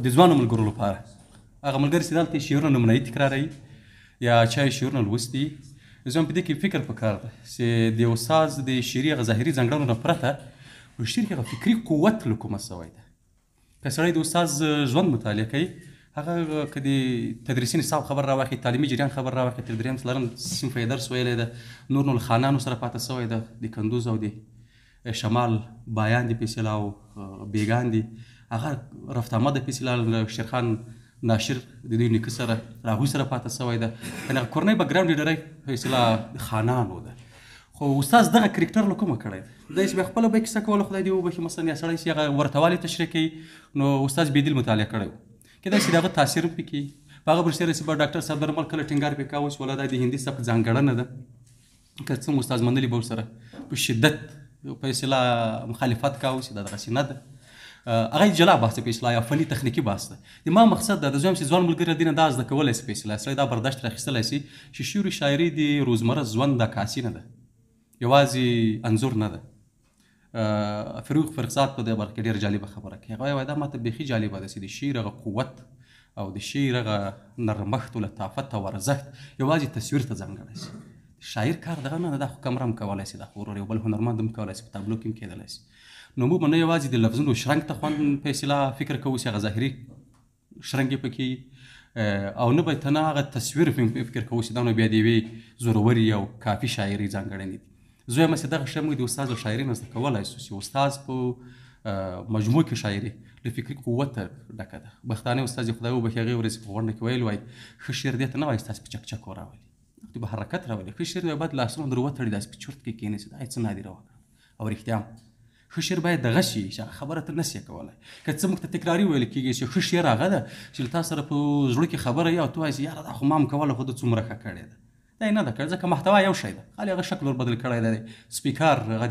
د ځوانو ملګرو لپاره هغه ملګري چې دلته شعرونه نمونهیي تکراروي یا چا یې شعرونه لوستي، زه هم په دې کې فکر پکار ده چې د استاد د شعري هغه ظاهري ځانګړنو نه پرته په شعر کې هغه فکري قوت له کومه سوی ده. که سړی د استاد ژوند مطالعه کوي، هغه که د تدریسي نصاب خبر راواخلي، تعلیمي جریان خبر راواخلي، تر درېیم څلورم صنف یې درس ویلی ده، نور نو له خانانو سره پاته سوی ده، د کندوز او د شمال بایان دي په اصطلاح او بیګان دي، هغه رفت آمد په اصطلاح له شیرخان ناشر د دوی نیکه سره له هغوی سره پاته سوی ده. یعنې هغه کورنۍ بکګراونډ یې ډېری په اصطلاح خانانو ده. خو استاد دغه کرکټر له کومه کړی ده؟ دی چې بیا خپله به یې کیسه کوله، خدای دې وبخي، مثلا یا سړی چې هغه ورته والي تشریح کوي، نو استاد بېدل مطالعه کړی و، کیدای شي د هغه تاثیر هم پکې وي. په هغه برسېره چې به ډاکټر صاحب درمل کله ټینګار پرې کاوه چې ولا دا د هندي سبک ځانګړنه ده، که څه استاد منلي به ورسره په شدت په اصطلاح مخالفت کاوه چې دا دغسې نه ده. هغه جلا بحث په اصطلاح یا فني تخنیکي بحث ده. د ما مقصد دا د زویم چې ځوان ملګري دي نه دا زده کولی شي په اصطلاح سړی دا برداشت راخیستلی شي چې شعر و شاعري د روزمره ژوند دا کاسي نه ده، یوازې انځور نه ده. فروغ فرخزاد په دې برخه کې ډېره جالبه خبره کوي. هغه وایي دا ماته بیخي جالبه ده چې د شعر هغه قوت او د شعر هغه نرمښت او لطافت او ارزښت یوازې تصویر ته ځانګړی شي. شاعر کار دغه نه ده، دا خو کمره هم کولی شي، دا خو ورور یو بل هنرمند هم کولی شي، په تابلو کې هم کېدلی شي. نو موږ به نه یوازې د لفظونو شرنګ ته خوند په اصطلاح فکر کوو چې هغه ظاهري شرنګ یې پکې، او نه به تنه هغه تصویر فکر کوو چې دا نو بیا د یوې زوروري او کافي شاعري ځانګړنې دي. زه وایم چې دغه شی موږ د استاد او شاعري نه زده کولی شو چې استاد په مجموع کې شاعري له فکري قوت ډکه ده. بختانه استاد خدای وبخښي هغې ورځې په غونډه کې ویل وایي ښه شعر دې ته نه وایي ستاسې په چکچکو راولي، وقتی به حرکت راولي ښه شعر دی باید لاسونه در وتړي داسې په چورت کې کېناسي دا هېڅ نادره وکړه او رښتیا ښه شعر باید دغه شي چې خبره ته نسي کولی که څه موږ ته تکراري ویل کېږي چې ښه شعر هغه ده چې له تا سره په زړه کې خبره وي او ته وایې چې یاره دا خو ما هم کوله خو ده څومره ښه کړې ده دا یې نه ده کړې ځکه محتوا یو شی ده خالي هغه شکل ور بدل کړی دی سپیکر هغه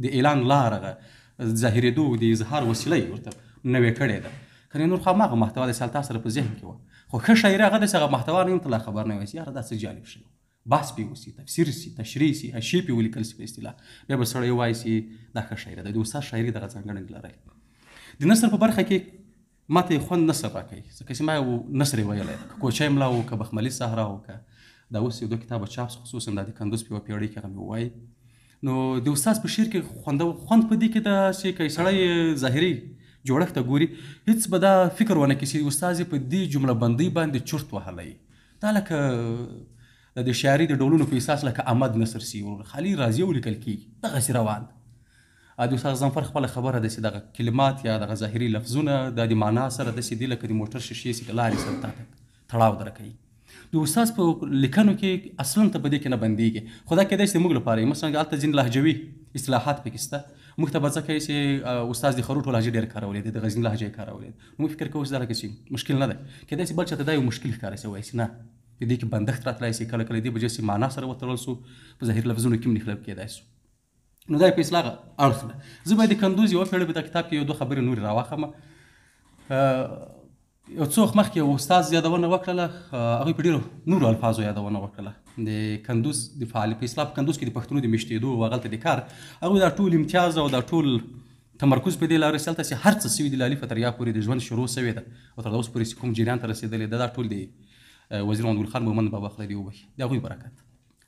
د اعلان لار هغه ظاهرېدو د اظهار وسیله یې ورته نوې کړې ده کنې نور خو هماغه محتوا د سال تا سره په ذهن کې وه خو ښه شاعري هغه داسې هغه محتوا نه یم ته لا خبر نه وایي چې یاره دا څه جالب شی بحث پې وسي تفسیر سي تشریح سي حاشیې پې ولیکل سي په اصطلاح بیا به سړی ووایي چې دا ښه شاعري ده د استاد شاعري دغه ځانګړنې لري د نثر په برخه کې ما ته یې خوند نثر راکوي ځکه چې ما یو نثر یې ویلی که کوچی ملا و که بخملي صحرا و که دا اوس یو دوه کتابه چاپ خصوصا دا د کندوز په یوه پیړۍ کې هغه مې ووایي نو د استاد په شعر کې خوند په دې کې ده چې که سړی ظاهري جوړښت ته ګوري هېڅ به دا فکر ونه کړي چې استاد یې په دې جمله بندۍ باندې چورت وهلی دا لکه د شاعري د ډولونو په اساس لکه احمد نصر سي خالي راځي ولیکل کېږي دغسې روان ده د استاد غضنفر خپله خبره ده چې دغه کلمات یا دغه ظاهري لفظونه دا د معنا سره داسې دي لکه د موټر شیشې چې د لارې سره تاته تړاو دره کوي د استاد په لیکنو کې اصلا ته په دې کې نه بندېږي خو دا کېدای شي موږ لپاره مثلا هلته ځینې لهجوي اصطلاحات پکې شته موږ ته به ځکه چې استاد د خروټو لهجه ډېر کارولې ده د غزني لهجه یې کارولې ده موږ فکر کوو چې دا لکه چې مشکل نه دی کېدای شي بل چاته دا یو مشکل ښکاره شي وایي چې نه په دې کې بندښت راتلی شي کله کله دې وجې چې معنا سره وتړل سو په ظاهري لفظونو کې هم نښلل کېدای شو نو دا یې په اصطلاح اړخ ده زه باید د کندوز یوه پیړۍ په دا کتاب کې یو دوه خبرې نورې راواخلم یو څو وخت مخکې یو استاد یادونه وکړله هغوی په ډېرو نورو الفاظو یادونه وکړله د کندوز د فعال په اصطلاح په کندوز کې د پښتنو د میشتېدو او هغلته د کار هغوی دا ټول امتیاز او دا ټول تمرکز په دې لاره چې هلته چې هر څه سوي دي له الفه تر یا پورې د ژوند شروع سوې ده او تر اوس پورې چې کوم جریان ته رسېدلې ده دا ټول د وزیر محمد ګل خان مومند بابا خدای دې وبخي د هغوی برکت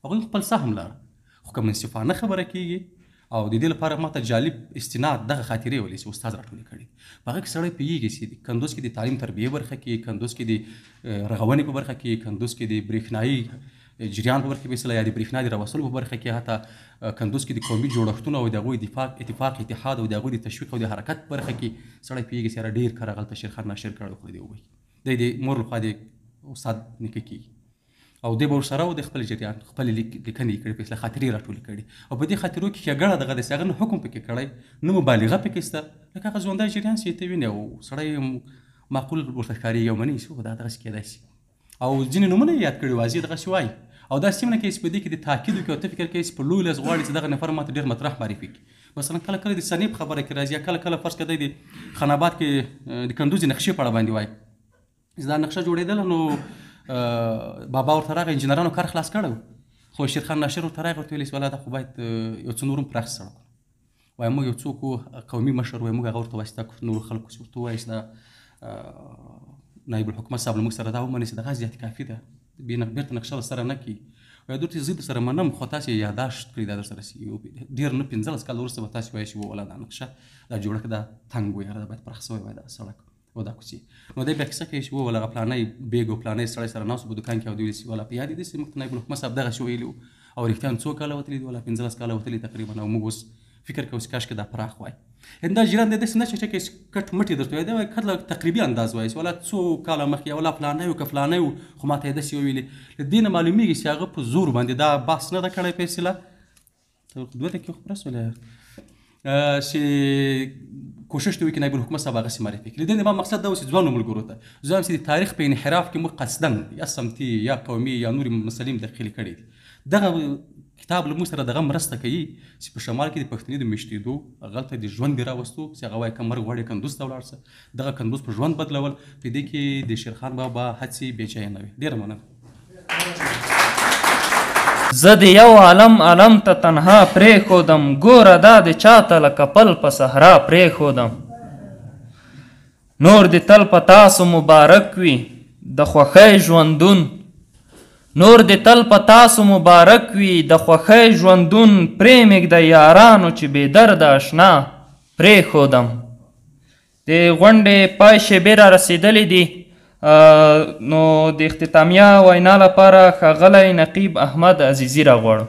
هغوی خپل سهم لاره خو که منصفانه خبره کېږي او د دې لپاره ماته جالب استناد دغه خاطرې ولې چې استاد راټولې کړي په هغه کې سړی پوهېږي چې کندوز کې د تعلیم تربیې برخه کې کندوز کې د رغونې په برخه کې کندوز کې د برېښنایي جریان په برخه کې مثلا یا د برېښنا د راوستلو په برخه کې حتی کندوز کې د قومي جوړښتونو او د هغوی اتفاق اتحاد او د هغوی د تشویق او د حرکت په برخه کې سړی پوهېږي چې یاره ډېر کار هغلته شیرخان ناشر کړی خو دې ووایي دی د مور لخوا د استاد نیکه کېږي او دی به ورسره و د خپل جریان خپلې لیکنې یې کړې په اصطلاح خاطرې راټولې کړي او په دې خاطرو کې ښېګڼه دغه داسې هغه نه حکم پکې کړی نه مبالغه پکې شته لکه هغه ژوندی جریان چې ته وینې او سړی معقول ورته ښکارېږي او مني چې دا دغسې کېدای شي او ځینې نومونه یې یاد کړي واضح دغسې وایي او داسې هم نه کوي چې په دې کې د تاکید وکړي او ته فکر کوي چې په لوی لاس غواړي چې دغه نفر ماته ډېر مطرح معرفي کړي مثلا کله کله د صنیب خبره کې راځي یا کله کله فرض کړه دی د خاناباد کې د کندوز نقشې په اړه باندې وایي چې دا نقشه جوړېدله نو بابا ورته راغی انجینرانو کار خلاص کړی خو شیرخان ناشر ورته راغی ورته ویلې چې والا دا خو باید یو څه نور هم پراخ سړکونه وایي موږ یو څوک قومي مشر وایي موږ هغه ورته واسطه کړو نورو خلکو چې ورته ووایي چې دا نایب الحکومت صاحب له موږ سره دا ومني چې دغه زیاتې کافي ده بېرته نقشه به سره نه کړي وایي درته زه در سره منم خو تاسې یاداشت کړئ دا در سره ډېر نه 15 کاله وروسته به تاسې وایي چې وواله دا نقشه دا جوړښت دا تنګ وایي دا باید پراخ شوی وای دا سړک و دا کوڅې نو دی بیا کیسه کوي چې وویل هغه پلانی بیګ او پلانی سړی سره ناست په دوکان کې او دوی ویل چې والا په یاد دي چې موږ ته نایب الحکومت صاحب دغسې ویلي وو او رښتیا څو کاله وتلي دي والا 15 کاله وتلي تقریبا او موږ اوس فکر کوو چې کاشکې دا پراخ وای دا جریان دی داسې نه چې کټ مټې درته وایي دا وایي کله تقریبي انداز وایي چې والا څو کاله مخکې والا پلانی و که فلانی و خو ما ته یې داسې وویلې له دې نه معلومېږي چې هغه په زور باندې دا بحث نه ده کړی په اصطلاح دوه دقیقې خو پوره شولې چې کوشش ته وکړي چې نایب الحکومت صاحب هغسې معرفي کړي د دې ما مقصد دا و چې ځوانو ملګرو ته زه هم چې د تاریخ په انحراف کې موږ قصدن یا سمتي یا قومي یا نورې مسلې داخلي کړي دي دغه کتاب له موږ سره دغه مرسته کوي چې په شمال کې د پښتني د میشتېدو هغلته د ژوند د راوستو چې هغه وایي که مرګ غواړي کندوز ته ولاړ شه دغه کندوز په ژوند بدلول په دې کې د شیرخان بابا هڅې بېجایه نه وي ډېره مننه زه د یو عالم ته تنها پرېښودم ګوره دا د چاته لکه پل په صحرا پرېښودم نور د تل په تاسو مبارک وي د خوښۍ ژوندون نور د تل په تاسو مبارک وي د خوښۍ ژوندون پرېمږده یارانو چې بې درده اشنا پرېښودم د غونډې پای شیبې را رسېدلې دي نو د اختتامیه وینا لپاره ښاغلی نقیب احمد عزیزي راغواړم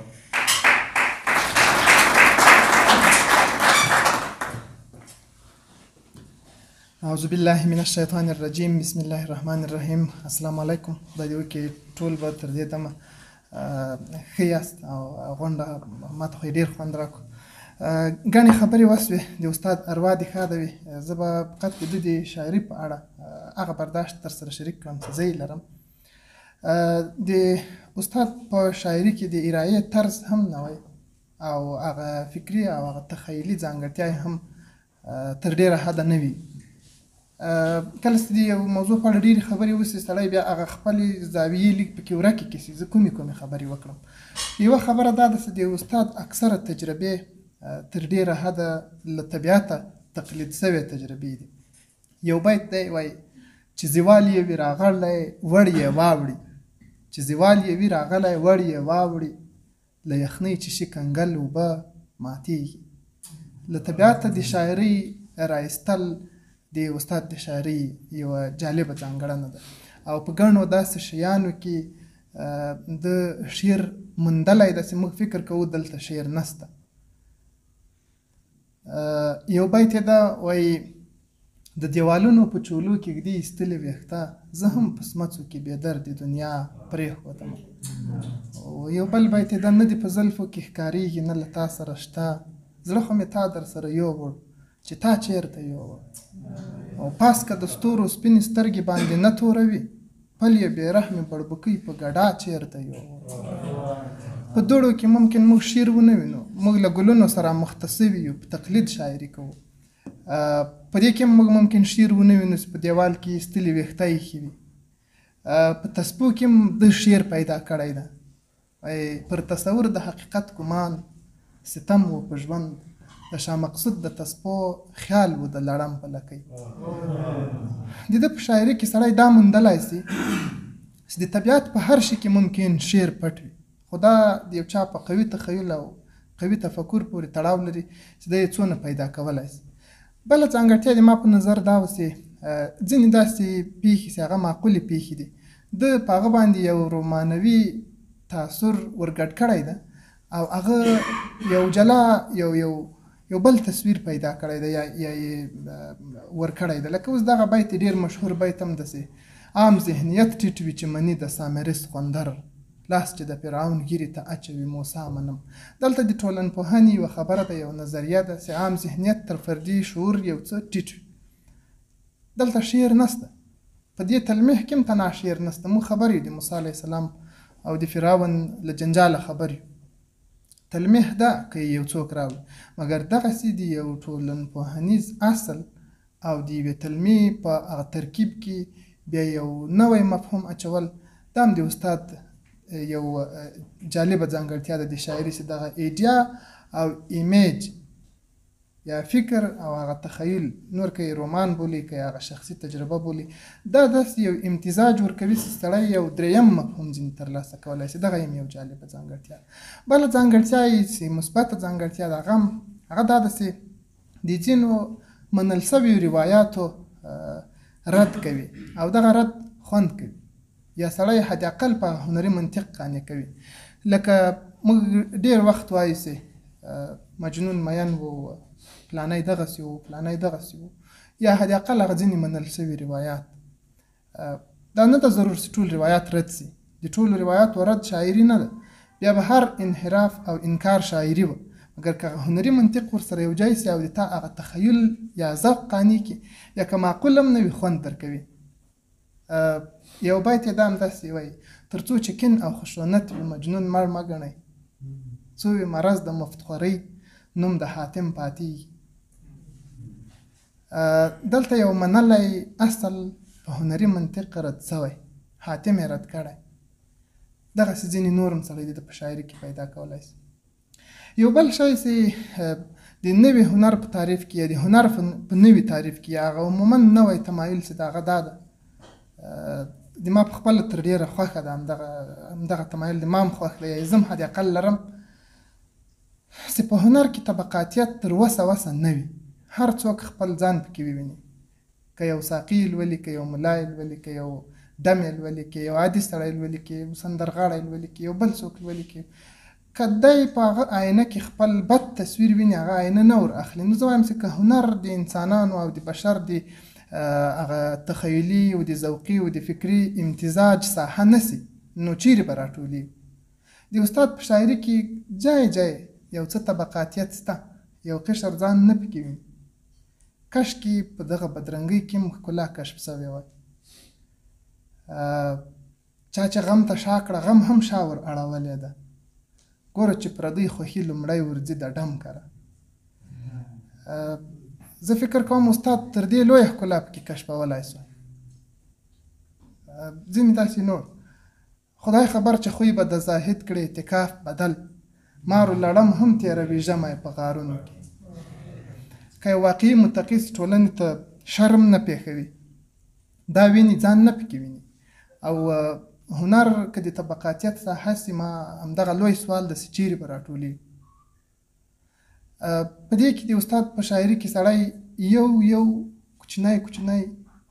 اعوذ بالله من الشیطان الرجیم بسم الله الرحمن الرحیم السلام علیکم خدای دې وکړي ټول به تر دې دمه ښه یاست او غونډه ماته خو یې ډېر خوند راکړو. ګڼې خبرې وسوې، د استاد اروا دې ښاده وي. زه به فقط د ده د شاعري په اړه هغه برداشت در سره شریک کړم چې زه یې لرم. د استاد په شاعري کې د ارایې طرز هم نوی او هغه فکري او هغه تخیلي ځانګړتیا هم تر ډېره حده نه وي. کله چې د یو موضوع په اړه ډېرې خبرې وسي، سړی بیا هغه خپلې زاویې لږ پکې ورکې کړي. زه کومې خبرې وکړم. یوه خبره دا ده چې د استاد اکثره تجربې تر ډېره حده له طبیعته تقلید شوې تجربې دي. یو بیت دی وایي چې زوال یې وي راغلی وړ یې واوړي، چې زوال یې وي راغلی وړ یې واوړي، له یخنۍ چې شي کنګل اوبه ماتېږي. له طبیعته د شاعرۍ رایستل د استاد د شاعرۍ یوه جالبه ځانګړنه ده او په ګڼو داسې شیانو کې د شعر موندلی ده چې موږ فکر کوو دلته شعر نسته. یو بیت یې ده وایي د دیوالونو په چولو کې ږدي ایستلې ویښته، زه هم په سمڅو کې بې دردې دنیا پرېښودم. یو بل بیت یې ده نه دې په زلفو کې ښکارېږي نه له تا سره شته، زړه خو مې تا در سره یووړ چې تا چېرته یووړ. او پاس که د ستورو سپینې سترګې باندې نه توروي، پل یې بې رحمې بړبوکۍ په ګډا چېرته یووړ. په دوړو کې ممکن موږ شعر ونه وینو، موږ له ګلونو سره مختصوي یو، په تقلید شاعري کوو. په دې کې موږ ممکن شعر ونه وینو چې په دیوال کې ایستلې ویښته ایښي وي. په تسپو کې هم د شعر پیدا کړی ده. پر تصور د حقیقت ګمان ستم و په ژوند، د شاه مقصود د تسپو خیال و د لړم په لکۍ. د ده په شاعري کې سړی دا موندلی سي چې د طبیعت په هر شي کې ممکن شعر پټ وي، خو دا د یو چا په قوي تخیل او قوي تفکر پورې تړاو لري چې دی یې څونه پیدا کولی سي. بله ځانګړتیا د ما په نظر دا و چې ځینې داسې پېښې چې هغه معقولې پېښې دي، ده په هغه باندې یو رومانوي تاثر ورګډ کړی ده او هغه یو جلا یو بل تصویر پیدا کړی ده یا یې ورکړی ده. لکه اوس دغه بیت ډېر مشهور بیت هم داسې عام ذهنیت ټیټ وي چې مني د سامریس خوندر، لاس چې د فرعون ګیرې ته اچوي موسی منم. دلته د ټولنپوهنې یوه خبره ده، یو نظریه ده چې عام ذهنیت تر فردي شعور یو څه ټیټ وي. دلته شعر نسته، په دې تلمیح کې هم تنها شعر نسته. موږ خبر یو د موسی علیه السلام او د فرعون له جنجاله خبر یو. تلمیح ده که یو څوک راوړي، مګر دغسې د یو ټولنپوهنیز اصل او د یوې تلمیح په هغه ترکیب کې بیا یو نوی مفهوم اچول، دا هم د استاد یو جالبه ځانګړتیا ده د شاعري چې دغه ایډیا او ایمیج یا فکر او هغه تخیل، نور که یې رومان بولي که یې هغه شخصي تجربه بولي، دا داسې یو امتزاج ورکوي چې سړی یو دریم مفهوم ځینې ترلاسه کولی شي. دغه یو جالبه ځانګړتیا. بله ځانګړتیا یې چې مثبته ځانګړتیا ده هغه دا ده چې د ځینو منل شویو روایاتو رد کوي او دغه رد خوند کوي، یا سړی حد اقل په هنري منطق قانع کوي. لکه موږ ډېر وخت وایو چې مجنون مین و، فلانی دغسې و، فلانی دغسې و، یا حد اقل هغه ځینې منل شوي روایات. دا نه ده ضرور چې ټول روایات رد سي، د ټولو روایاتو رد شاعري نه ده، بیا به هر انحراف او انکار شاعري وه. مګر که هنري منطق ورسره یو ځای سي او د تا هغه تخیل یا ذوق قانع کړي، یا که معقول هم نه وي خوند درکوي. یو بیت یې دا همداسې وایي تر څو چې کین او خشونت وي مجنون مړ مه ګڼئ، څو وي مرض د مفتخورۍ نوم د حاتم پاتېږي. دلته یو منلی اصل په هنري منطق رد شوی، حاتم یې رد کړی. دغسې ځینې نور هم سړی د په شاعري کې پیدا کولی شي. یو بل شی چې د نوي هنر په تعریف کې یا د هنر په نوي تعریف کې هغه عموما نوی تمایل چې د هغه دا ده، د ما په خپله تر ډېره خوښه ده همدغه تمایل د ما هم خوښ دی، یا زه هم حد اقل لرم چې په هنر کې طبقاتیت تر وسه نه وي. هر څوک خپل ځان پکې وویني، که یو ساقي لولي، که یو ملا لولي، که یو دم لولي، که یو عادي سړی لولي، که یو سندرغاړی لولي، که یو بل څوک لولي، که دی په هغه آینه کې خپل بد تصویر ویني، هغه آینه نه ور اخلي. نو زه وایم چې که هنر د انسانانو او د بشر د هغه تخیلي او د ذوقي او د فکري امتزاج ساحه نسی، نو چیرې به راټولي. د استاد په شاعري کې جای جای یو څه طبقاتیت شته، یو قشر ځان نه پکې ویني. کشکې په دغه بدرنګۍ کې هم ښکلا کشف سوې وای. چا چې غم ته شا کړه غم هم شا ور اړولې ده، ګوره چې پردی خوښي لومړی ورځي د ډم کره. زه فکر کوم استاد تر دې لویه ښکلا پکې کشفولی سو. ځینې داسې نور خدای خبر چې خوی به د زاهد کړي اعتکاف بدل، مارو لړم هم تېروي ژمی په غارونو کې. که یو واقعي متقي ټولنې ته شرم نه پېښوي، دا ویني ځان نه پکې ویني. او هنر که د طبقاتیت ساحه سي، ما همدغه لوی سوال د چیرې به راټولېږي. په دې کې د استاد په شاعري کې سړی یو کوچنی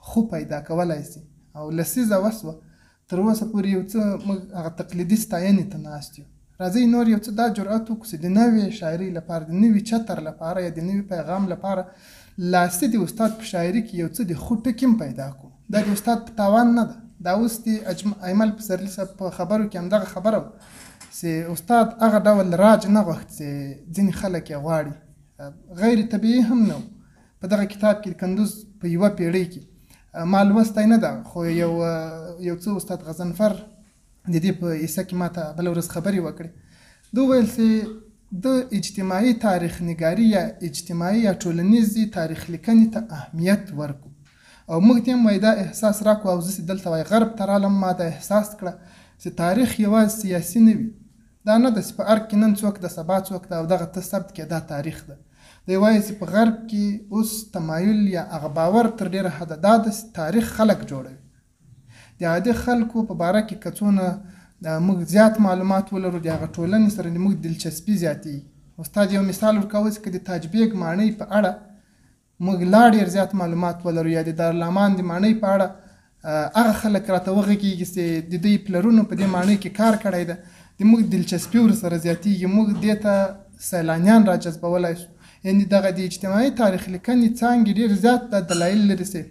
خو پیدا کولی سي. او لسیزه وسوه تر اوسه پورې یو څه موږ هغه تقلیدي ستاینې ته ناست یو. راځئ نور یو څه دا جرأت وکړو چې د نوې شاعري لپاره، د نوي چتر لپاره یا د نوي پیغام لپاره لاسي د استاد په شاعري کې یو څه د ښو ټکي هم پیدا کړو. دا د استاد په تاوان نه ده. دا اوس د ایمل پسرلي صاحب په خبرو کې همدغه خبره وه چې استاد هغه ډول راج نه غوښت چې ځینې خلک یې غواړي. غیر طبیعي هم نه و. په دغه کتاب کې کندوز په یوه پیړۍ کې ما لوستی نه ده، خو یو څه استاد غضنفر د دې په ایسه کې ما ته بله ورځ خبرې وکړې. ده وویل چې د اجتماعي تاریخ نګاري یا اجتماعي یا ټولنیزې تاریخ لیکنې ته اهمیت ورکړو. او موږ ته هم وایي دا احساس راکړو. او زه چې دلته وایي غرب ته رالم، ما دا احساس کړه چې تاریخ یوازې سیاسي نه وي. دا نه ده چې په ارګ کې نن څوک ده سبا څوک ده او دغه ته ثبت کې دا تاریخ ده. دی وایي چې په غرب کې اوس تمایل یا هغه باور تر ډېره حده دا ده چې تاریخ خلک جوړوي. د عادي خلکو په باره کې که څونه موږ زیات معلومات ولرو، د هغه ټولنې سره د موږ دلچسپي زیاتېږي. استاد یو مثال ورکوي چې که د تاج بیګ ماڼۍ په اړه موږ لا ډېر زیات معلومات ولرو، یا د دارالامان د ماڼۍ په اړه هغه خلک راته وغږېږي چې د دوی پلرونو په دې ماڼۍ کې کار کړی ده، د موږ دلچسپي ورسره زیاتېږي. موږ دې ته سیلانیان راجذبولی شو. یعنې دغه د اجتماعي تاریخ لیکنې څانګې ډېر زیات دا دلایل لري چې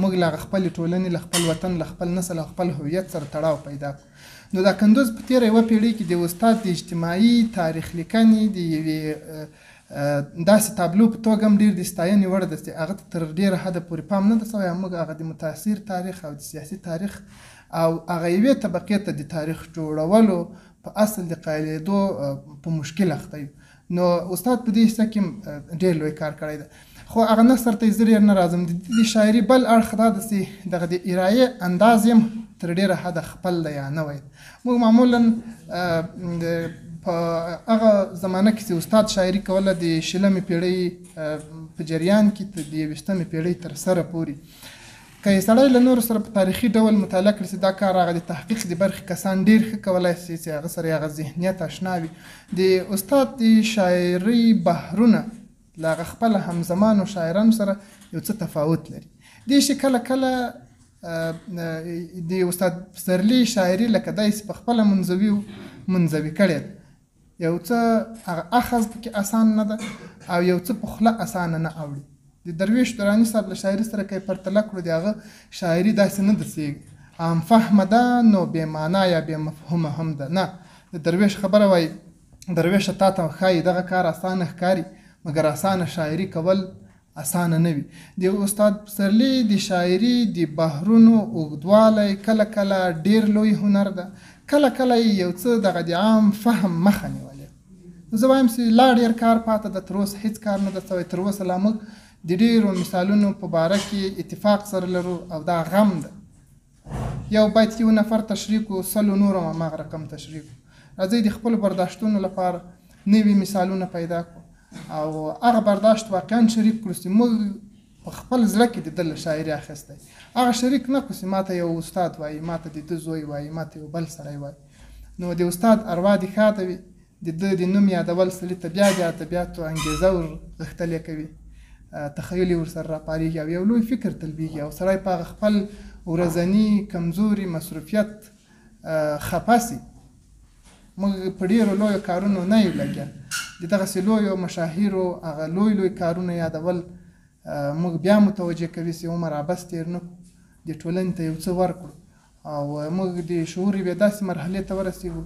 موږ له خپلې ټولنې، له خپل وطن، له خپل نسل او خپل هویت سره تړاو پیدا کړو. نو دا کندوز په تېره یوه پیړۍ کې د استاد د اجتماعي تاریخ لیکنې د یوې داسې تابلو په توګه هم ډېر د ستاینې وړ ده چې هغه ته تر ډېره حده پورې پام نه ده سوی. موږ هغه د متاثر تاریخ او د سیاسي تاریخ او هغه یوې طبقې ته د تاریخ جوړولو په اصل د قایلېدو په مشکل اخته یو. نو استاد په دې حصه کې ډېر لوی کار کړی ده. خو هغه نثر ته زه ډېر نه راځم. د شاعري بل اړخ دا ده چې دغه د ارایې انداز یې تر ډېره حده خپل دی یا نه وی. موږ معمولا په هغه زمانه کې چې استاد شاعري کوله د 20مې پیړۍ په جریان کې د 20مې پیړۍ تر سره پورې، که یې سړی له نورو سره په تاریخي ډول مطالعه کړي چې دا کار هغه د تحقیق د برخې کسان ډېر ښه کولی شي چې هغه سره هغه ذهنیت اشنا وي. د استاد د شاعري بحرونه له هغه خپله همزمانو شاعرانو سره یو څه تفاوت لري. دې شي کله کله د استاد پسرلي شاعري لکه دی چې په خپله منزوي کړې ده. یو څه هغه اخذ پکې اسان نه ده او یو څه په خوله اسانه نه اوړي. د درویش دراني صاحب له شاعري سره که یې پرتله کړو، د هغه شاعري داسې نه ده چې عام فهمه ده نو بې معنا یا بې مفهومه هم ده. نه، د درویش خبره وایي درویشه تا ته ښایي دغه کار اسانه ښکاري، مګر اسانه شاعري کول اسانه نه وي. د استاد پسرلي د شاعري د بحرونو اوږدوالی کله کله ډېر لوی هنر ده، کله کله یو څه دغه د عام فهم مخه نیولې. زه وایم چې لا ډېر کار پاته ده، تر اوسه هېڅ کار نه ده سوی. تر اوسه لا موږ د ډېرو مثالونو په باره کې اتفاق سره لرو او دا غم ده. یو باید یو نفر تشریح کړو، 100 نورو هماغه رقم تشریح کړو. راځئ د خپلو برداشتونو لپاره نوي مثالونه پیدا کړو او هغه برداشت واقعا شریک کړو چې موږ په خپل زړه کې د ده له شاعري اخیستی. هغه شریک نه کړو چې ما ته یو استاد وایي، ما ته د ده زوی وایي، ما ته یو بل سړی وایي. نو د استاد اروا دې ښاده وي. د ده د نوم یادول سړي ته بیا د ادبیاتو انګېزه ورغښتلې کوي، تخیل ورسره راپارېږي او یو لوی فکر تلبیږي او سړی په هغه خپل ورځني کمزوري مصروفیت خفه سي. موږ په ډېرو لویو کارونو نه یو لګیا. د دغسې لویو مشاهیرو هغه لوی کارونه یادول موږ بیا متوجه کوي چې عمر عبث تېر نه کړو، د ټولنې ته یو څه ورکړو او موږ د شعور یوې داسې مرحلې ته ورسېږو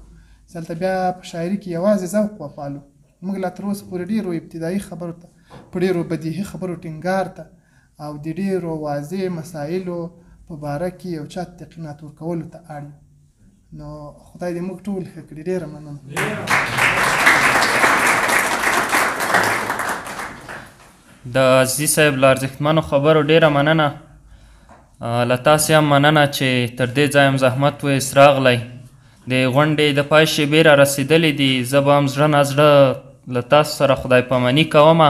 دلته بیا په شاعري کې یوازې ذوق وپالو. موږ لا تر اوسه پورې ډېرو ابتدایي خبرو ته په ډېرو بدیهي خبرو ټینګار ته او د ډېرو واضح مسایلو په باره کې یو چا ته تقینات ورکولو ته اړ یو. نو خدای دې موږ ټول ښه کړي. ډېره مننه. د عزیز صاحب له ارزښتمنو خبرو ډېره مننه. له تاسې هم مننه چې تر دې ځایه هم زحمت ویست راغلی. د غونډې د پای شېبې را رسېدلې دي. زه به هم زړه نا زړه له تاسو سره خدای پاماني کومه